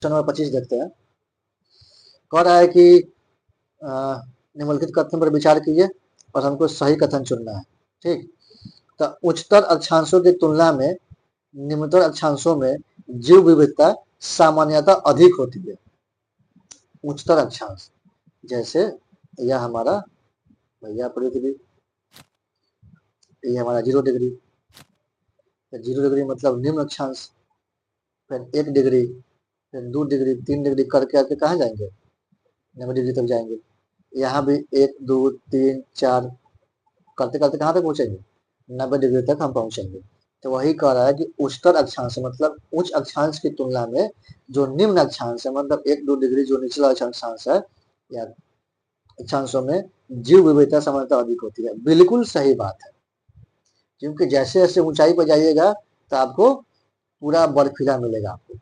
Question number 25 देखते हैं। कह रहा है कि निम्नलिखित कथन पर विचार कीजिए और हमको सही कथन चुनना है। ठीक, तो उच्चतर अक्षांशों की तुलना में निम्नतर अक्षांशों में जीव विविधता सामान्यतः अधिक होती है। उच्चतर अक्षांश जैसे यह हमारा भैया पृथ्वी, ये हमारा 0 डिग्री, 0 डिग्री मतलब निम्न अक्षांश, फिर 1 डिग्री, फिर 2 डिग्री, 3 डिग्री करके आके कहाँ जाएंगे, 90 डिग्री तक जाएंगे। यहाँ भी 1 2 3 4 करते करते कहाँ तक पहुंचेंगे, 90 डिग्री तक हम पहुंचेंगे। तो वही कह रहा है कि उच्चतर अक्षांश मतलब उच्च अक्षांश की तुलना में जो निम्न अक्षांश है, मतलब 1-2 डिग्री जो निचला अक्षांश है या अक्षांशों में जीव विविधता सामान्यतः अधिक होती है। बिल्कुल सही बात है, क्योंकि जैसे जैसे ऊंचाई पर जाइएगा तो आपको पूरा बर्फीला मिलेगा आपको,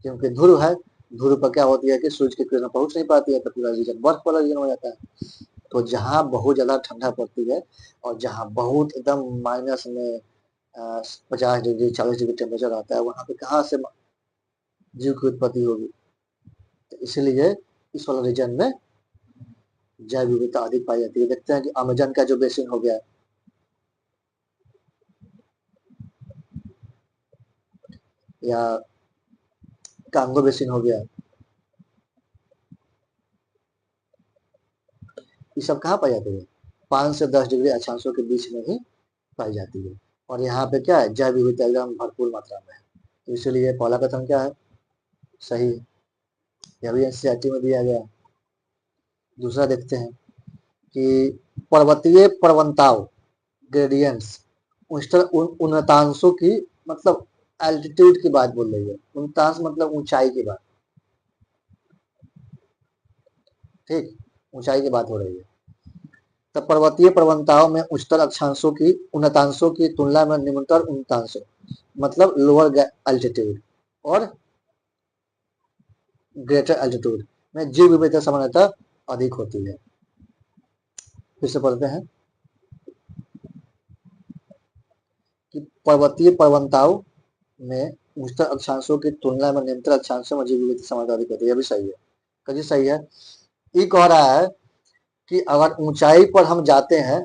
क्योंकि ध्रुव है, ध्रुव पर क्या होती है कि सूर्य की किरण पहुंच नहीं पाती है, तो पूरा रीजन बर्फ वाला रीजन हो जाता है। तो जहाँ बहुत ज्यादा ठंडा पड़ती है और जहाँ बहुत एकदम माइनस में 50 डिग्री 40 डिग्री टेम्परेचर आता है, वहां पे कहाँ से जीव की उत्पत्ति होगी। तो इसलिए इस वाले रीजन में जैव विविधता अधिक पाई जाती है। देखते हैं कि अमेजन का जो बेसिन हो गया या कांगो बेसिन हो गया, ये सब कहाँ पाई जाती है, 5 से 10 डिग्री अक्षांशों के बीच में ही पाई जाती है। और यहाँ पे क्या है, जैव विविधता एकदम भरपूर मात्रा में है। तो इसलिए पहला कथन क्या है, सही है, यह भी एनसीईआरटी में दिया गया। दूसरा देखते हैं कि पर्वतीय प्रवणताओं ग्रेडियंट्स उन्नतांशों की, मतलब एल्टीट्यूड की बात बोल रही है। उन्नतांश मतलब ऊंचाई की बात, ठीक, ऊंचाई की बात हो रही है। तो पर्वतीय प्रवणताओं में उच्चतर अक्षांशों की उन्नतांशों की तुलना में निम्नतर उन्नतांशों मतलब लोअर एल्टीट्यूड और ग्रेटर एल्टीट्यूड में जीव विविधता सामान्यतः अधिक होती है। फिर से पढ़ते हैं कि पर्वतीय प्रवणताओं में उच्चतर अक्षांशों की तुलना में निम्नतर अक्षांशों में जीव विविधता सामान्यतः अधिक होती है। यह भी सही है, कभी सही है। ये कह रहा है कि अगर ऊंचाई पर हम जाते हैं,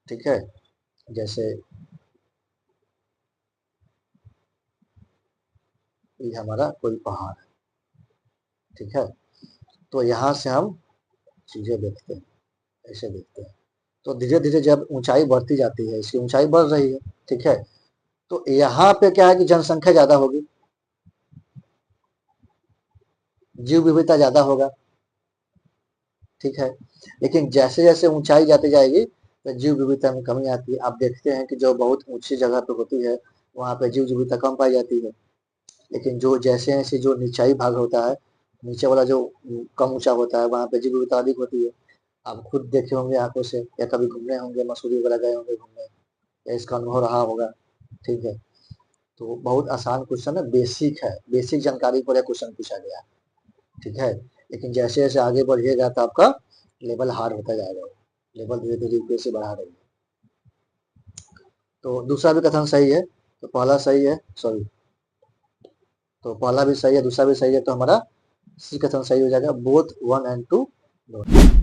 ठीक है, जैसे ये हमारा कोई पहाड़ है, ठीक है, तो यहाँ से हम चीजें देखते हैं, ऐसे देखते हैं। तो धीरे धीरे जब ऊंचाई बढ़ती जाती है, इसकी ऊंचाई बढ़ रही है, ठीक है, तो यहाँ पे क्या है कि जनसंख्या ज्यादा होगी, जीव विविधता ज्यादा होगा, ठीक है। लेकिन जैसे जैसे ऊंचाई जाती जाएगी तो जीव विविधता में कमी आती है। आप देखते हैं कि जो बहुत ऊंची जगह पे होती है वहां पे जीव विविधता कम पाई जाती है, लेकिन जो जैसे जैसे जो निचाई भाग होता है, नीचे वाला जो कम ऊंचा होता है, वहां पे जीव विविधता अधिक होती है। आप खुद देखे होंगे आंखों से, या कभी घूमने होंगे, मसूरी वगैरह गए होंगे घूमने, या इसका अनुभव रहा होगा, ठीक है। तो बहुत आसान क्वेश्चन है, बेसिक है, बेसिक जानकारी पर क्वेश्चन पूछा गया है, ठीक है। लेकिन जैसे जैसे आगे बढ़िएगा तो आपका लेवल हार्ड होता जाएगा, लेवल धीरे धीरे यूपीएससी बढ़ा रही है। तो दूसरा भी कथन सही है, तो पहला सही है, सॉरी, तो पहला भी सही है, दूसरा भी सही है, तो हमारा सी कथन सही हो जाएगा, बोथ 1 and 2 दोनों।